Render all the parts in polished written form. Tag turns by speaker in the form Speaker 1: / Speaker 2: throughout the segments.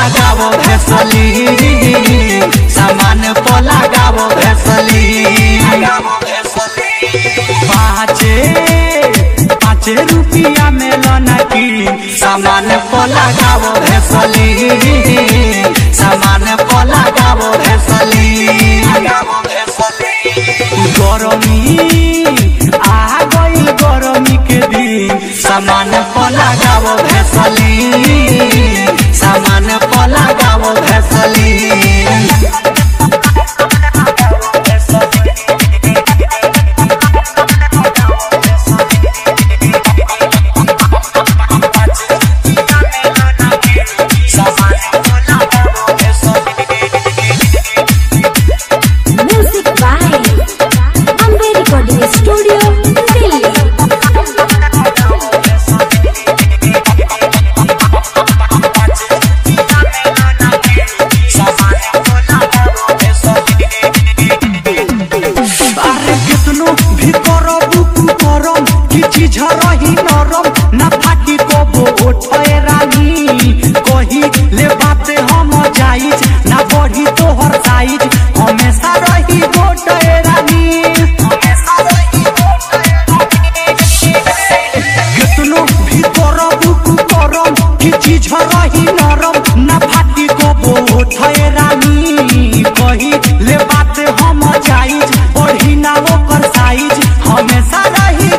Speaker 1: लगावो भेसली सामान पर लगावो भेसली। पाँच रुपया में लना की सामान पर लगावो भेसली सामान पर लगावो भेसली। गरमी आ गई गरमी के दिन सामान पर लगावो भेसली सामान पर लगावो भेसली। झरही नरम न फाटी को बोठे रानी कही ले बात हम जाइज न बढ़ी तोहर साइज हमेशा रही बोठे रानी। कितनो भी करबू करम कि झरही नरम न फाटी को बोठे रानी कही ले बात हम जाइज बढ़ी ना ओकर साइज हमेशा रही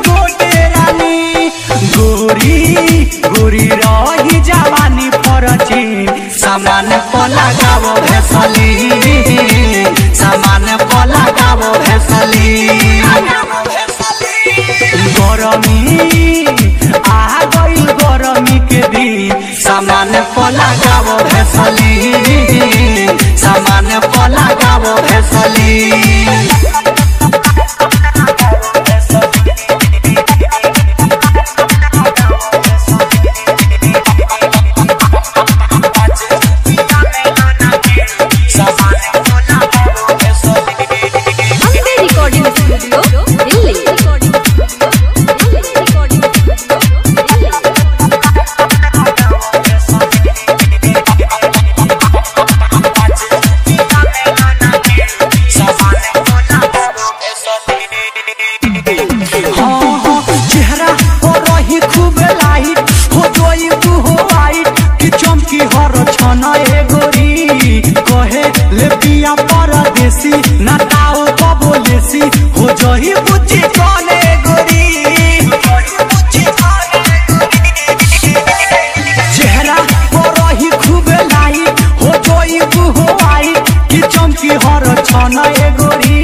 Speaker 1: गोरी रही जवानी परचीन सामान पर लगावो भेसली सामान पर लगावो भेसली। गरमी आ गई गरमी के दिन सामान पर लगावो भेसली सामान पर लगावो भेसली। परदेसी नटाओ बबोलेसी हो जही बुच्ची कने गोरी चेहरा पर रही खूब लाई हो जोई हो आई कि चमकी हर छन ए गोरी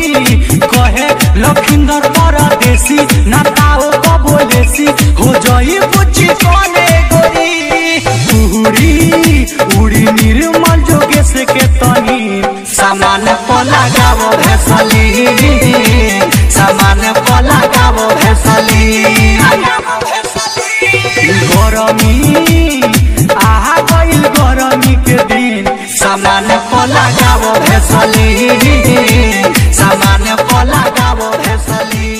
Speaker 1: कहे लखिंदर परदेसी नटाओ बबोलेसी हो जही बुच्ची कने गोरी। उड़ी निर्मल जोगेश के तनी सामान पर लगावो भेसली सामान पर लगावो भेसली। गरमी आ गई गरमी के दिन सामान पर लगावो भेसली सामान पर लगावो भेसली।